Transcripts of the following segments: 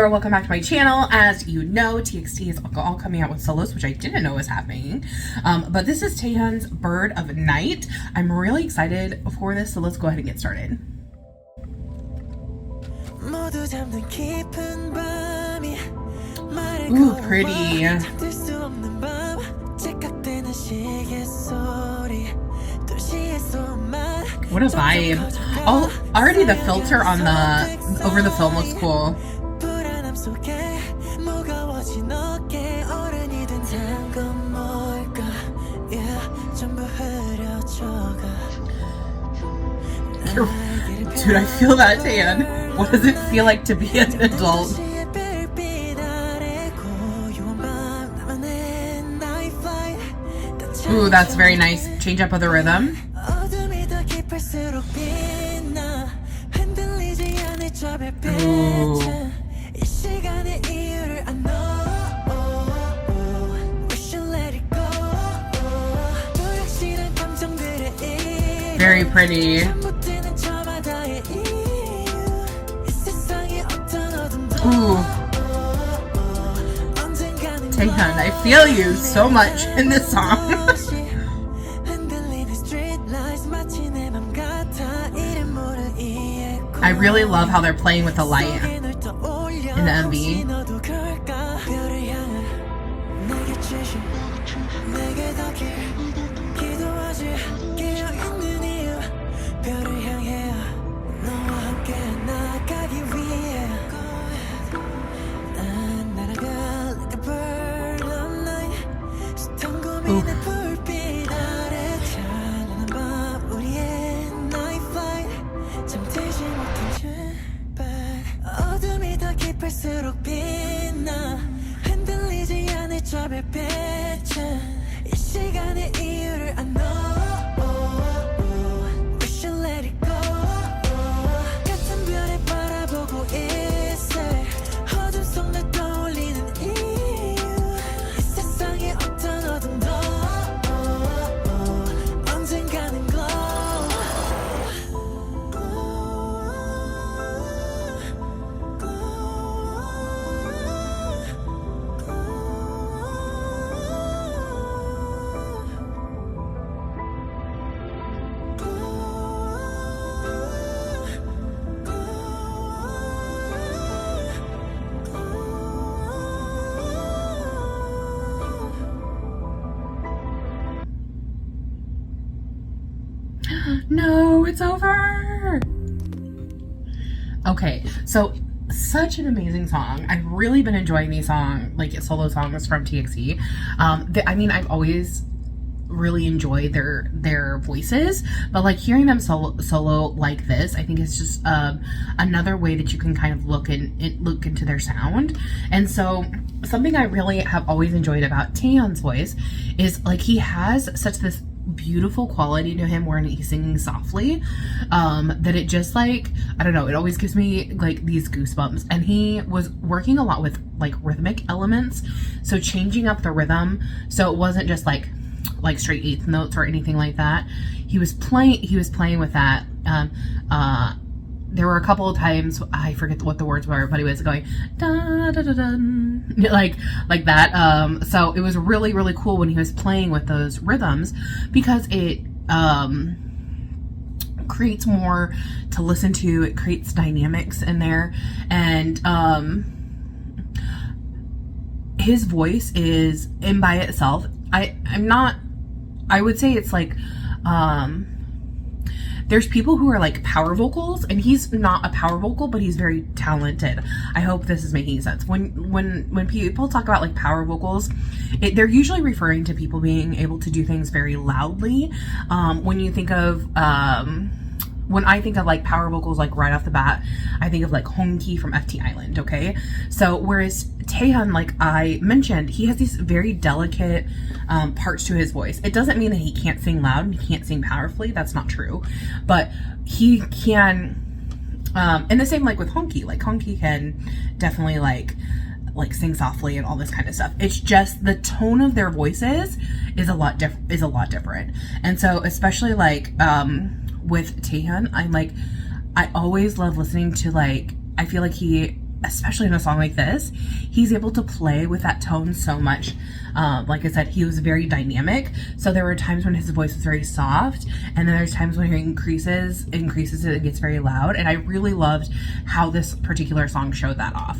Laura, welcome back to my channel. As you know, TXT is all coming out with solos, which I didn't know was happening. But this is Taehyun's Bird of Night. I'm really excited for this, so let's go ahead and get started. Ooh, pretty. What a vibe. Oh, already the filter on the over the film looks cool. Dude, I feel that, Taehyun. What does it feel like to be an adult? Ooh, that's very nice. Change up of the rhythm. Ooh. Very pretty. Ooh. Taehyun, I feel you so much in this song. I really love how they're playing with the light in the MV. No, it's over. Okay, so such an amazing song. I've really been enjoying these solo songs from TXT. I mean, I've always really enjoyed their voices, but like hearing them solo like this, I think it's just another way that you can kind of look into their sound. And so something I really have always enjoyed about Taehyun's voice is like he has such this beautiful quality to him when he's singing softly, that it just like, I don't know, it always gives me like these goosebumps. And he was working a lot with like rhythmic elements, so changing up the rhythm so it wasn't just like straight eighth notes or anything like that. He was playing with that. There were a couple of times, I forget what the words were, but he was going da da da da, like that. So it was really, really cool when he was playing with those rhythms, because it creates more to listen to. It creates dynamics in there, and his voice is, and by itself, I would say it's like, there's people who are like power vocals, and he's not a power vocal, but he's very talented. I hope this is making sense. When people talk about like power vocals, they're usually referring to people being able to do things very loudly. When you think of, when I think of like power vocals, like right off the bat, I think of like Hongki from FT Island, okay? So whereas Taehyun, like I mentioned, he has these very delicate parts to his voice. It doesn't mean that he can't sing loud and he can't sing powerfully. That's not true. But he can, and the same like with Hongki. Like Hongki can definitely like sing softly and all this kind of stuff. It's just the tone of their voices is a lot different. And so especially like with Taehyun, I always love listening to, like, I feel like he especially in a song like this, he's able to play with that tone so much. Like I said, he was very dynamic. So there were times when his voice was very soft, and then there's times when he increases it and gets very loud. And I really loved how this particular song showed that off.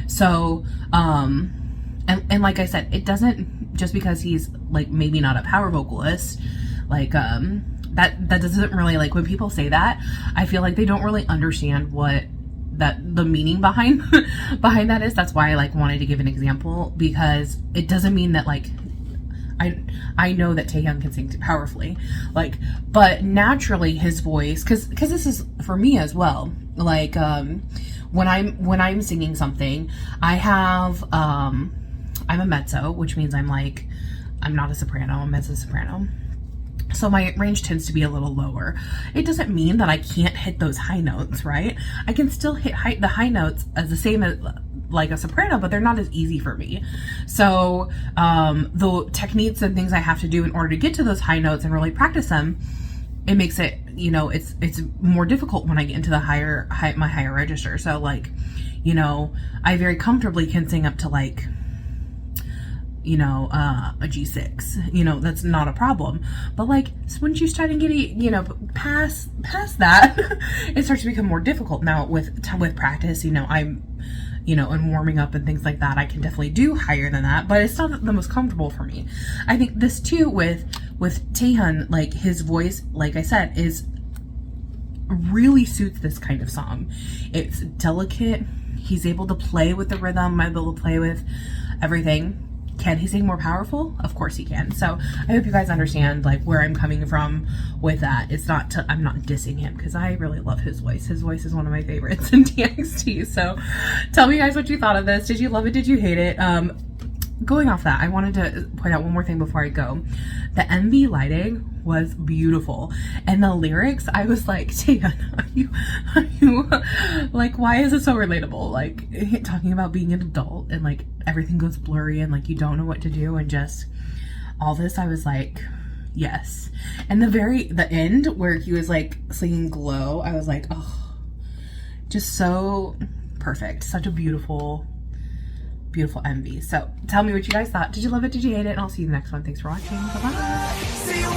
So, and like I said, it doesn't, just because he's like maybe not a power vocalist, like, that doesn't really, like, when people say that, I feel like they don't really understand what the meaning behind that is. That's why I like wanted to give an example, because it doesn't mean that, like, I know that Taehyun can sing powerfully, like, but naturally his voice, because this is for me as well, like, when I'm singing something, I have I'm a mezzo, which means I'm not a soprano, I'm a mezzo soprano. So my range tends to be a little lower. It doesn't mean that I can't hit those high notes, right? I can still hit the high notes as the same as like a soprano, but they're not as easy for me. So the techniques and things I have to do in order to get to those high notes and really practice them, it makes it, you know, it's more difficult when I get into the my higher register. So, like, you know, I very comfortably can sing up to, like, you know, a G6, you know, that's not a problem. But, like, once you start getting, you know, past that, it starts to become more difficult. Now with practice, you know, I'm, you know, and warming up and things like that, I can definitely do higher than that, but it's not the most comfortable for me. I think this too with Taehyun, like, his voice, like I said, is really suits this kind of song. It's delicate. He's able to play with the rhythm, able to play with everything. Can he sing more powerful? Of course he can. So I hope you guys understand, like, where I'm coming from with that. It's not I'm not dissing him, because I really love his voice. His voice is one of my favorites in TXT. So tell me, guys, what you thought of this. Did you love it? Did you hate it? Going off that, I wanted to point out one more thing before I go. The MV lighting was beautiful, and the lyrics, I was like, Taehyun, are you like, why is it so relatable? Like, talking about being an adult and, like, everything goes blurry and, like, you don't know what to do, and just all this, I was like, yes. And the end where he was, like, singing Glow, I was like, oh, just so perfect. Such a beautiful MV. So tell me what you guys thought. Did you love it? Did you hate it? And I'll see you in the next one. Thanks for watching. Bye-bye.